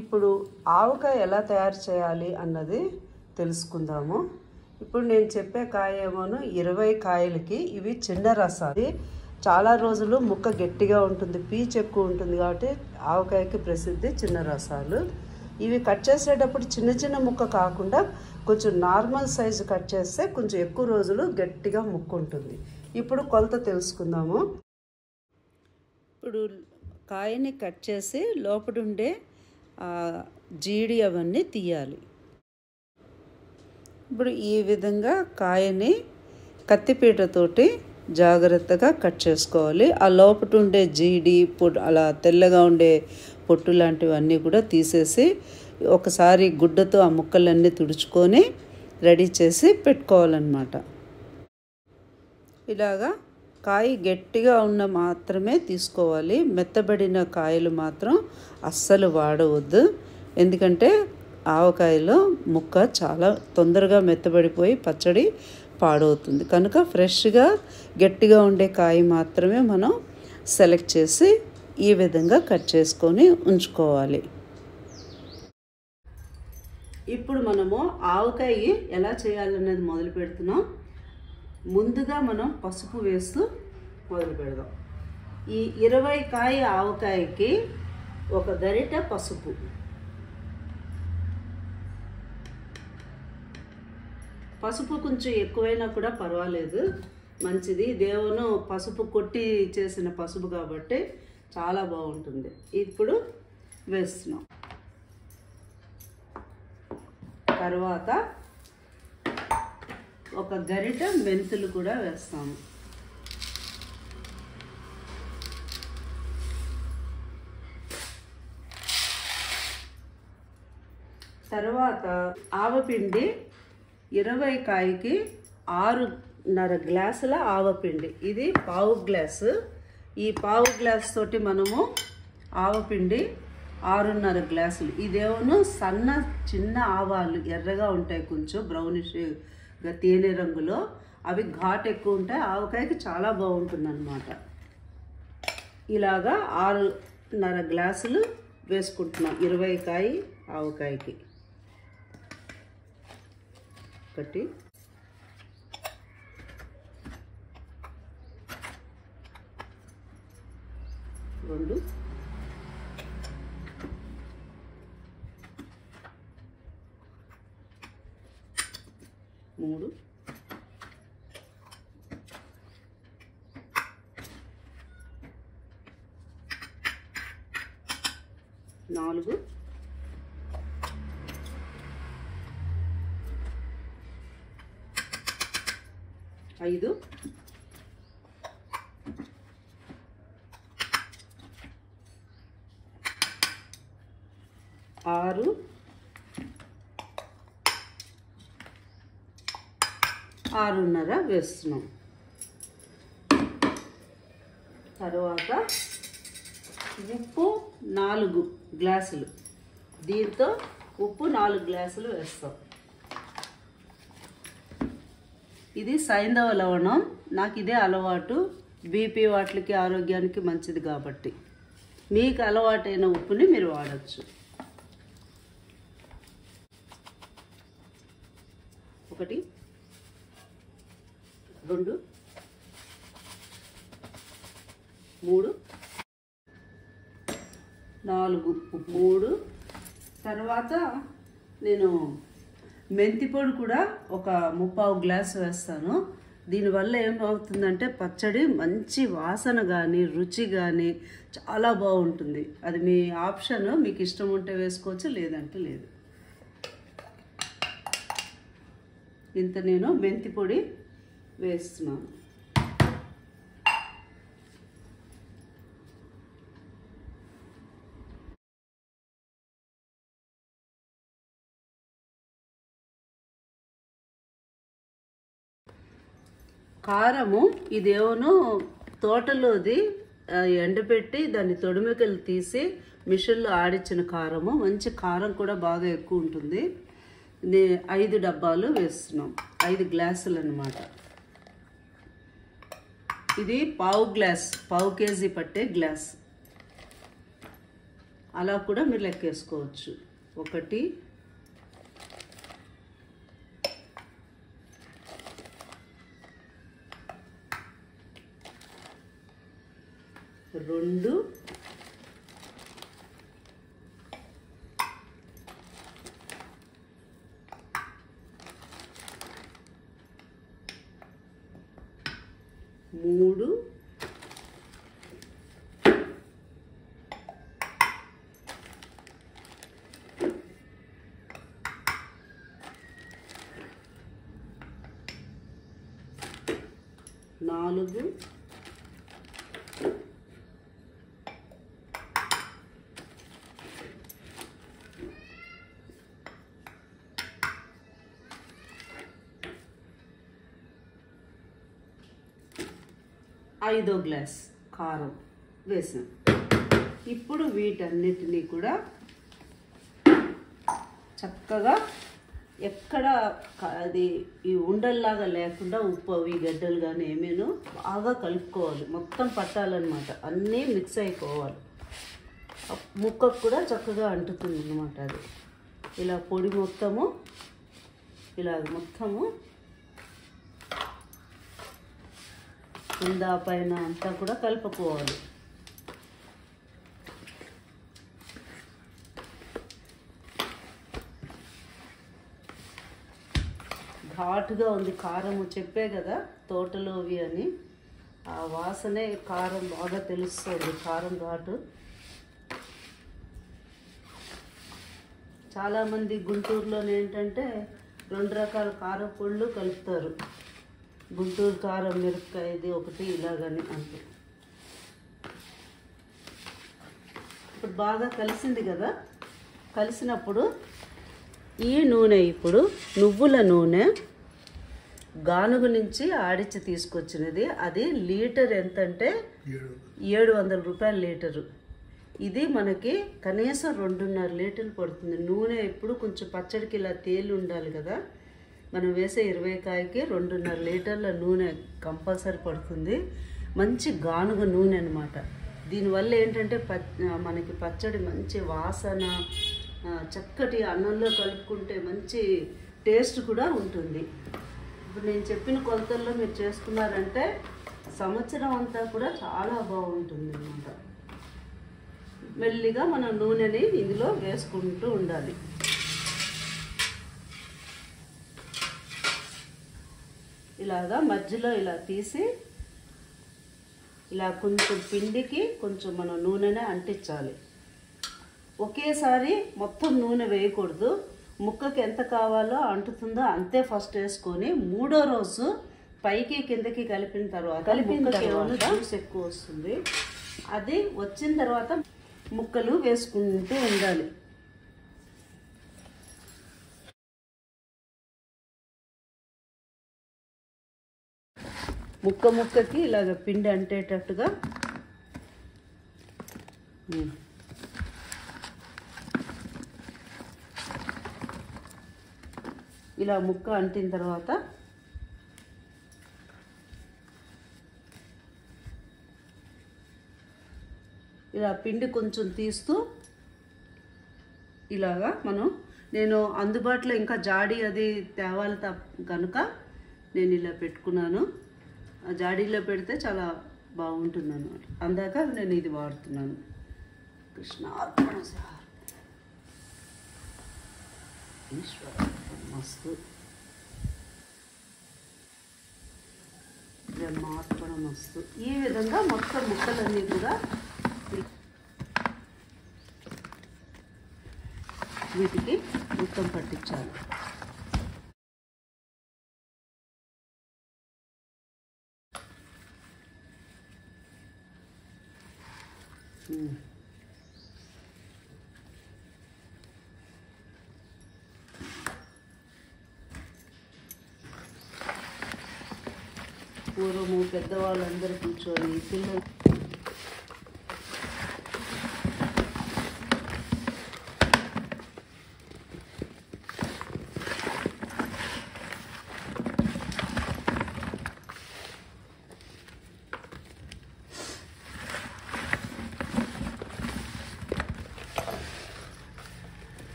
ఇప్పుడు ఆవకాయ ఎలా తయారు చేయాలి అన్నది తెలుసుకుందాము. ఇప్పుడు నేను చెప్పే కాయ ఏమోను 20 కాయలకి ఇవి చిన్న రసాలు. చాలా రోజులు ముక్క గట్టిగా ఉంటుంది, పీచు ఎక్కువ ఉంటుంది కాబట్టి ఆవకాయకి ప్రసిద్ధి చిన్న రసాలు. ఇవి కట్ చేసేటప్పుడు చిన్న చిన్న ముక్క కాకుండా కొంచెం నార్మల్ సైజు కట్ చేస్తే కొంచెం ఎక్కువ రోజులు గట్టిగా ముక్క ఉంటుంది. ఇప్పుడు కొలత తెలుసుకుందాము. ఇప్పుడు కాయని కట్ చేసి లోపల ఉండే జీడి అవన్నీ తీయాలి. ఇప్పుడు ఈ విధంగా కాయని కత్తిపీటతోటి జాగ్రత్తగా కట్ చేసుకోవాలి. ఆ లోపల ఉండే జీడి పొట్టు, అలా తెల్లగా ఉండే పొట్టు లాంటివన్నీ కూడా తీసేసి ఒకసారి గుడ్డతో ఆ ముక్కలన్నీ తుడుచుకొని రెడీ చేసి పెట్టుకోవాలన్నమాట. ఇలాగా కాయ గట్టిగా ఉన్న మాత్రమే తీసుకోవాలి. మెత్తబడిన కాయలు మాత్రం అస్సలు వాడవద్దు. ఎందుకంటే ఆవకాయలో ముక్క చాలా తొందరగా మెత్తబడిపోయి పచ్చడి పాడవుతుంది. కనుక ఫ్రెష్గా గట్టిగా ఉండే కాయ మాత్రమే మనం సెలెక్ట్ చేసి ఈ విధంగా కట్ చేసుకొని ఉంచుకోవాలి. ఇప్పుడు మనము ఆవకాయ ఎలా చేయాలనేది మొదలు పెడుతున్నాం. ముందుగా మనం పసుపు వేస్తూ మొదలు పెడదాం. ఈ 20 కాయ ఆవకాయకి ఒక గరిట పసుపు, పసుపు కొంచెం ఎక్కువైనా కూడా పర్వాలేదు, మంచిది. దేవును పసుపు కొట్టి చేసిన పసుపు కాబట్టి చాలా బాగుంటుంది. ఇప్పుడు వేస్తున్నాం. తర్వాత ఒక గరిట మెంతులు కూడా వేస్తాము. తర్వాత ఆవపిండి 20 కాయకి 6.5 గ్లాసుల ఆవపిండి. ఇది పావు గ్లాసు. ఈ పావు గ్లాస్ తోటి మనము ఆవపిండి 6.5 గ్లాసులు. ఇదేమో సన్న చిన్న ఆవాలు, ఎర్రగా ఉంటాయి, కొంచెం బ్రౌనిష్గా తేనె రంగులో. అవి ఘాట్ ఎక్కువ ఉంటాయి, ఆవకాయకి చాలా బాగుంటుంది అన్నమాట. ఇలాగా 6.5 గ్లాసులు వేసుకుంటున్నాం 20 కాయ ఆవకాయకి. ఒకటి, రెండు, మూడు, నాలుగు, 5, 6, 6.5 వేస్తున్నాం. తర్వాత ఉప్పు 4 గ్లాసులు. దీంతో ఉప్పు 4 గ్లాసులు వేస్తాం. ఇది సైంధవ లవణం. నాకు ఇదే అలవాటు. బీపీ వాటికి ఆరోగ్యానికి మంచిది కాబట్టి మీకు అలవాటైన ఉప్పుని మీరు వాడచ్చు. ఒకటి, రెండు, మూడు, 4, 3. తర్వాత నేను మెంతి పొడి కూడా ఒక 3/4 గ్లాసు వేస్తాను. దీనివల్ల ఏమవుతుందంటే పచ్చడి మంచి వాసన కానీ రుచి కానీ చాలా బాగుంటుంది. అది మీ ఆప్షన్, మీకు ఇష్టం ఉంటే వేసుకోవచ్చు, లేదంటే లేదు. ఇంత నేను మెంతి పొడి వేస్తున్నాను. కారము ఇదేమో తోటలోది ఎండబెట్టి దాన్ని తొడిమికలు తీసి మిషన్లో ఆడించిన కారము. మంచి కారం కూడా బాగా ఎక్కువ ఉంటుంది. 5 డబ్బాలు వేస్తున్నాం. 5 గ్లాసులు అన్నమాట. ఇది పావు కేజీ పట్టే గ్లాస్. అలా కూడా మీరు లెక్కేసుకోవచ్చు. 1 2 3 4 5వ గ్లాస్ కారం వేసాం. ఇప్పుడు వీటన్నిటినీ కూడా చక్కగా ఎక్కడ అది ఈ ఉండల్లాగా లేకుండా ఉప్పు అవి గడ్డలు కానీ ఏమేనో బాగా కలుపుకోవాలి. మొత్తం పట్టాలన్నమాట, అన్నీ మిక్స్ అయిపోవాలి. ముక్కకు కూడా చక్కగా అంటుతుంది అన్నమాట. అది ఇలా పొడి మొత్తము ఇలా మొత్తము కింద పైన అంతా కూడా కలుపుకోవాలి. ఘాటుగా ఉంది కారము, చెప్పే కదా తోటలోవి అని. ఆ వాసనే కారం బాగా తెలుస్తుంది, కారం ఘాటు. చాలామంది గుంటూరులో ఏంటంటే 2 రకాల కారం పొళ్ళు కలుపుతారు. గుంటూరు కారం మిరపకాయది ఒకటి ఇలాగని అంతే. ఇప్పుడు బాగా కలిసింది కదా. కలిసినప్పుడు ఈ నూనె, ఇప్పుడు నువ్వుల నూనె గానుగు నుంచి ఆడిచ్చి తీసుకొచ్చినది. అది లీటర్ ఎంతంటే 700 రూపాయలు లీటరు. ఇది మనకి కనీసం 2.5 లీటర్లు పడుతుంది. నూనె ఎప్పుడు కొంచెం పచ్చడికి ఇలా తేలి ఉండాలి కదా. మనం వేసే 20 కాయకి 2.5 లీటర్ల నూనె కంపల్సరీ పడుతుంది. మంచి గానుగ నూనె అనమాట. దీనివల్ల ఏంటంటే మనకి పచ్చడి మంచి వాసన, చక్కటి అన్నంలో కలుపుకుంటే మంచి టేస్ట్ కూడా ఉంటుంది. ఇప్పుడు నేను చెప్పిన కొలతల్లో మీరు చేసుకున్నారంటే సంవత్సరం అంతా కూడా చాలా బాగుంటుంది అన్నమాట. మెల్లిగా మనం నూనెని ఇందులో వేసుకుంటూ ఉండాలి. ఇలాగా మధ్యలో ఇలా తీసి ఇలా కొంచెం పిండికి కొంచెం మనం నూనెనే అంటించాలి. ఒకేసారి మొత్తం నూనె వేయకూడదు. ముక్కకి ఎంత కావాలో అంటుతుందో అంతే ఫస్ట్ వేసుకొని 3వ రోజు పైకి కిందకి కలిపిన తర్వాత జ్యూస్ ఎక్కువ వస్తుంది. అది వచ్చిన తర్వాత ముక్కలు వేసుకుంటూ ఉండాలి. ముక్కకి ఇలాగ పిండి అంటేటట్టుగా ఇలా ముక్క అంటిన తర్వాత ఇలా పిండి కొంచెం తీస్తూ ఇలాగా నేను అందుబాటులో ఇంకా జాడీ అది తేవాలి కనుక నేను ఇలా పెట్టుకున్నాను. ఆ జాడీలో పెడితే చాలా బాగుంటుంది అన్నమాట. అందాక నేను ఇది వాడుతున్నాను. కృష్ణార్పణ ఈశ్వర మస్తు బ్రహ్మార్పణ మస్తు. ఈ విధంగా మొత్తం ముక్కలన్నీ కూడా వీటికి మొత్తం పట్టించాలి. పూర్వము పెద్దవాళ్ళందరూ కూర్చొని పిల్లలు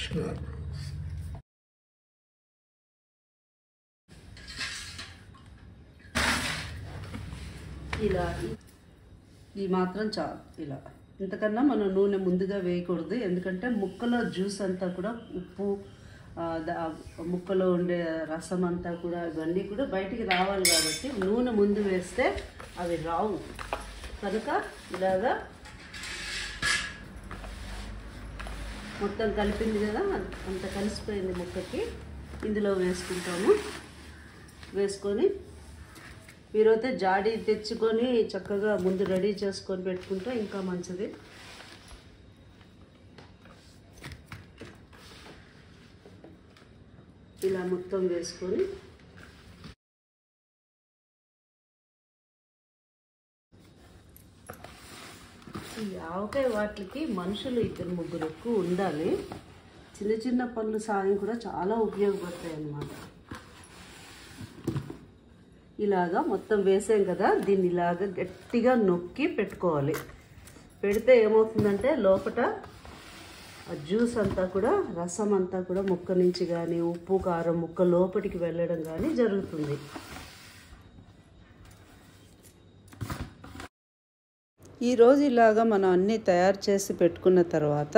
నమస్కారం. ఇలా ఈ మాత్రం చాలు. ఇలా ఇంతకన్నా మనం నూనె ముందుగా వేయకూడదు, ఎందుకంటే ముక్కలో జ్యూస్ అంతా కూడా ఉప్పు ముక్కలో ఉండే రసం అంతా కూడా ఇవన్నీ కూడా బయటికి రావాలి కాబట్టి నూనె ముందు వేస్తే అవి రావు. కనుక ఇలాగా మొత్తం కలిపింది కదా, అంత కలిసిపోయింది ముక్కకి. ఇందులో వేసుకుంటాము. వేసుకొని మీరైతే జాడీ తెచ్చుకొని చక్కగా ముందు రెడీ చేసుకొని పెట్టుకుంటే ఇంకా మంచిది. ఇలా మొత్తం వేసుకొని ఈ ఆవకాయ వాటికి మనుషులు 2-3 ఎక్కువ ఉండాలి. చిన్న చిన్న పనులు సాయం కూడా చాలా ఉపయోగపడతాయి అన్నమాట. ఇలాగా మొత్తం వేసాం కదా, దీన్ని ఇలాగా గట్టిగా నొక్కి పెట్టుకోవాలి. పెడితే ఏమవుతుందంటే లోపల జ్యూస్ అంతా కూడా, రసం అంతా కూడా ముక్క నుంచి కానీ ఉప్పు కారం ముక్క లోపలికి వెళ్ళడం కానీ జరుగుతుంది. ఈరోజు ఇలాగా మనం అన్నీ తయారు చేసి పెట్టుకున్న తర్వాత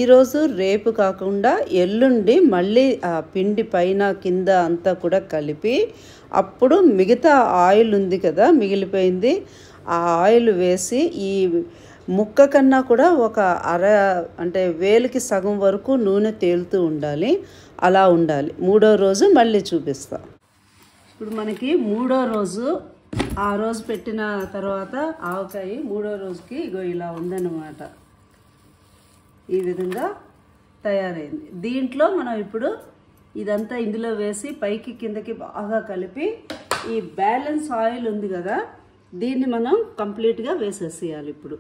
ఈరోజు రేపు కాకుండా ఎల్లుండి మళ్ళీ ఆ పిండి పైన కింద అంతా కూడా కలిపి అప్పుడు మిగతా ఆయిల్ ఉంది కదా మిగిలిపోయింది, ఆ ఆయిల్ వేసి ఈ ముక్క కన్నా కూడా ఒక అంటే వేలికి సగం వరకు నూనె తేలుతూ ఉండాలి. అలా ఉండాలి. 3వ రోజు మళ్ళీ చూపిస్తా. ఇప్పుడు మనకి 3వ రోజు, ఆ రోజు పెట్టిన తర్వాత ఆవకాయ 3వ రోజుకి ఇగో ఇలా ఉందన్నమాట. ఈ విధంగా తయారైంది. దీంట్లో మనం ఇప్పుడు ఇదంతా ఇందులో వేసి పైకి కిందకి బాగా కలిపి ఈ బ్యాలెన్స్ ఆయిల్ ఉంది కదా, దీన్ని మనం కంప్లీట్గా వేసేసేయాలి. ఇప్పుడు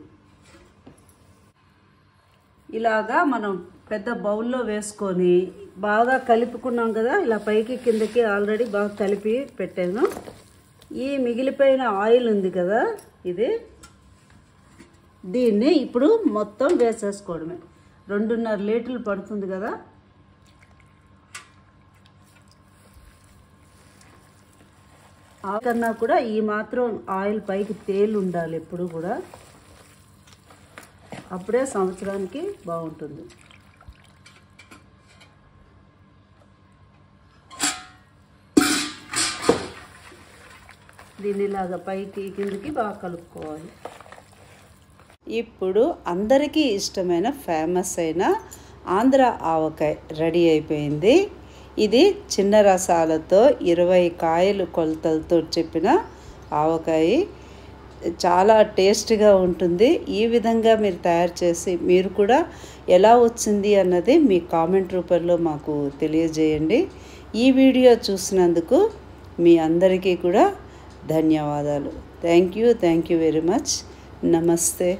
ఇలాగా మనం పెద్ద బౌల్లో వేసుకొని బాగా కలుపుకున్నాం కదా, ఇలా పైకి కిందకి ఆల్రెడీ బాగా కలిపి పెట్టాను. ఈ మిగిలిపోయిన ఆయిల్ ఉంది కదా, దీన్ని ఇప్పుడు మొత్తం వేసేసుకోవడమే. 2.5 లీటర్లు పడుతుంది కదా. కన్నా కూడా ఈ మాత్రం ఆయిల్ పైకి తేలి ఉండాలి ఎప్పుడు కూడా, అప్పుడే సంవత్సరానికి బాగుంటుంది. దీన్ని ఇలాగా పైకి కిందకి బాగా కలుపుకోవాలి. ఇప్పుడు అందరికీ ఇష్టమైన ఫేమస్ అయిన ఆంధ్ర ఆవకాయ రెడీ అయిపోయింది. ఇది చిన్న రసాలతో 20 కాయలు కొలతలతో చెప్పిన ఆవకాయ చాలా టేస్ట్గా ఉంటుంది. ఈ విధంగా మీరు తయారు చేసి మీరు కూడా ఎలా వచ్చింది అన్నది మీ కామెంట్ రూపంలో మాకు తెలియజేయండి. ఈ వీడియో చూసినందుకు మీ అందరికీ కూడా ధన్యవాదాలు. Thank you very much. నమస్తే.